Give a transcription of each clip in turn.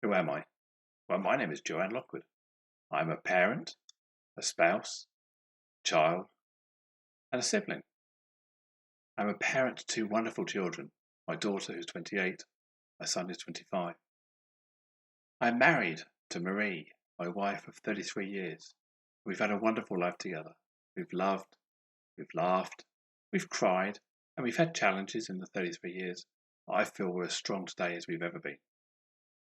Who am I? Well, my name is Joanne Lockwood. I'm a parent, a spouse, child, and a sibling. I'm a parent to two wonderful children, my daughter who's 28, my son who's 25. I'm married to Marie, my wife of 33 years. We've had a wonderful life together. We've loved, we've laughed, we've cried, and we've had challenges in the 33 years. I feel we're as strong today as we've ever been.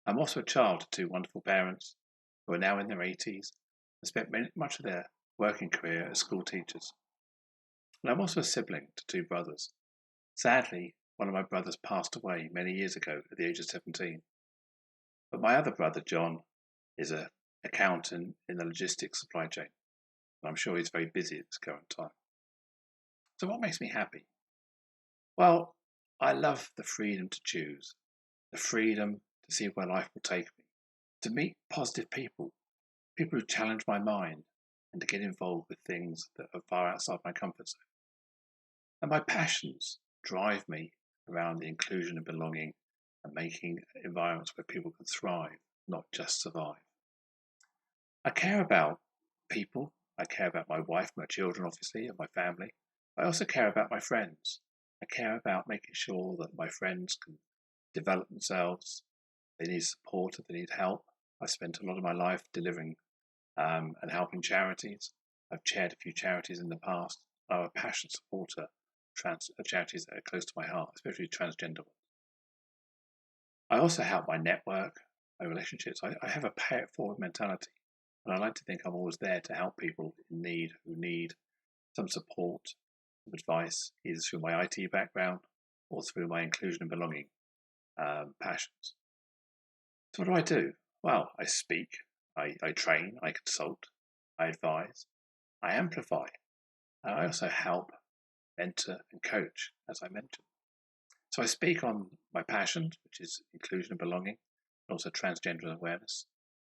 I'm also a child to two wonderful parents who are now in their 80s and spent much of their working career as school teachers. And I'm also a sibling to two brothers. Sadly, one of my brothers passed away many years ago at the age of 17. But my other brother, John, is an accountant in the logistics supply chain. And I'm sure he's very busy at this current time. So what makes me happy? Well, I love the freedom to choose, the freedom to see where life will take me, to meet positive people who challenge my mind, and to get involved with things that are far outside my comfort zone. And my passions drive me around the inclusion and belonging and making environments where people can thrive, not just survive. I care about people. I care about my wife, my children, obviously, and my family. I also care about my friends. I care about making sure that my friends can develop themselves. They need support if they need help. I spent a lot of my life delivering and helping charities. I've chaired a few charities in the past. I'm a passionate supporter of charities that are close to my heart, especially transgender ones. I also help my network, my relationships. I have a pay it forward mentality, and I like to think I'm always there to help people in need who need some support, some advice, either through my IT background or through my inclusion and belonging passions. So what do? Well, I speak, I train, I consult, I advise, I amplify, and I also help, mentor and coach, as I mentioned. So I speak on my passions, which is inclusion and belonging, and also transgender awareness,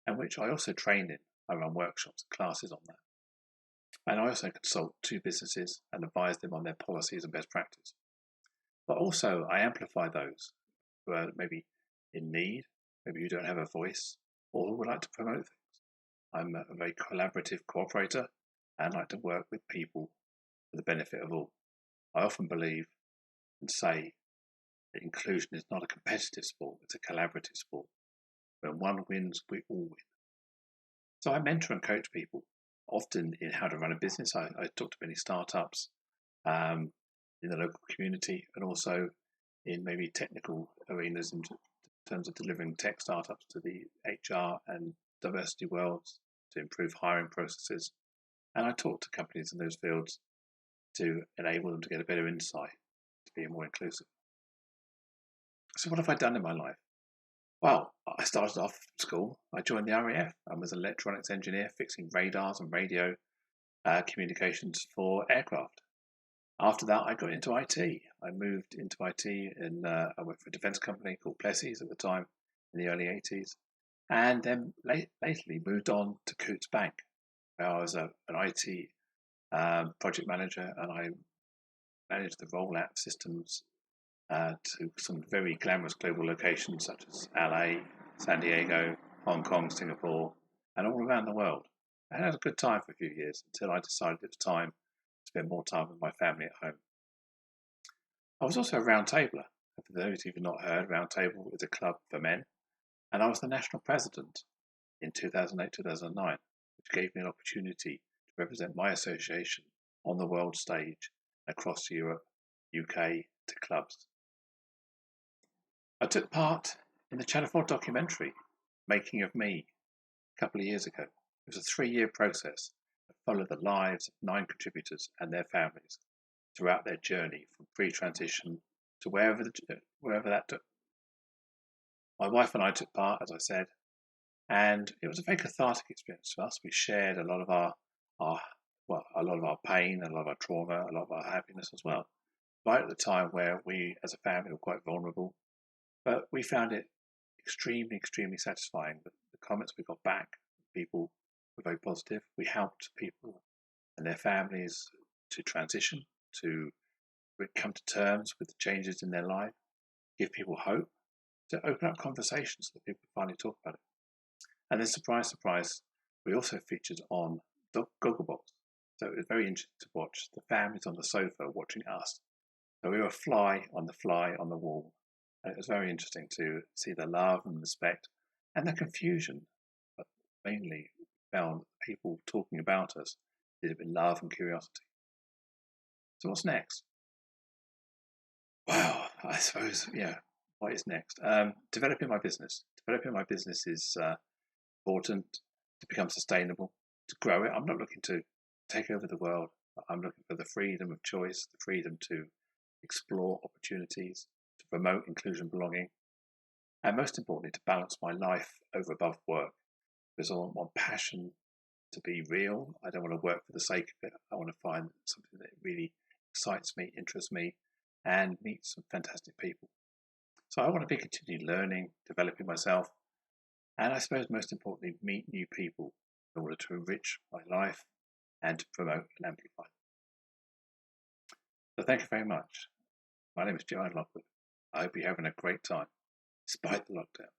and which I also train in. I run workshops and classes on that. And I also consult two businesses and advise them on their policies and best practice. But also I amplify those who are maybe in need, maybe who don't have a voice, or who would like to promote things. I'm a very collaborative cooperator and like to work with people for the benefit of all. I often believe and say that inclusion is not a competitive sport, it's a collaborative sport. When one wins, we all win. So I mentor and coach people, often in how to run a business. I talk to many startups in the local community and also in maybe technical arenas in terms of delivering tech startups to the HR and diversity worlds to improve hiring processes. And I talk to companies in those fields to enable them to get a better insight to be more inclusive. So what have I done in my life? Well, I started off school. I joined the RAF and was an electronics engineer fixing radars and radio communications for aircraft. After that, I got into IT. I moved into IT and I worked for a defence company called Plessis at the time in the early 80s. And then lately moved on to Coutts Bank, where I was an IT project manager and I managed the rollout of systems to some very glamorous global locations such as LA, San Diego, Hong Kong, Singapore, and all around the world. I had a good time for a few years until I decided it was time to spend more time with my family at home. I was also a round tabler. For those who have not heard, Round Table is a club for men, and I was the national president in 2008-2009, which gave me an opportunity to represent my association on the world stage across Europe, UK, to clubs. I took part in the Channel 4 documentary, Making of Me, a couple of years ago. It was a 3-year process that followed the lives of 9 contributors and their families throughout their journey from pre-transition to wherever that took. My wife and I took part, as I said, and it was a very cathartic experience for us. We shared a lot of our pain, a lot of our trauma, a lot of our happiness as well. Right at the time where we, as a family, were quite vulnerable, but we found it extremely, extremely satisfying. The comments we got back, people were very positive. We helped people and their families to transition, to come to terms with the changes in their life, give people hope, to open up conversations so that people finally talk about it. And then, surprise, surprise, we also featured on the Gogglebox. So it was very interesting to watch the families on the sofa watching us. So we were a fly on the wall. And it was very interesting to see the love and respect and the confusion, but mainly found people talking about us did it with love and curiosity. So what's next? Well, I suppose, what is next? Developing my business. Developing my business is important to become sustainable, to grow it. I'm not looking to take over the world. I'm looking for the freedom of choice, the freedom to explore opportunities, to promote inclusion, belonging, and most importantly, to balance my life over above work. Because I want my passion to be real. I don't want to work for the sake of it. I want to find something that really excites me, interests me, and meet some fantastic people. So I want to be continually learning, developing myself, and I suppose most importantly, meet new people in order to enrich my life and to promote and amplify. So thank you very much. My name is Joanne Lockwood. I hope you're having a great time, despite the lockdown.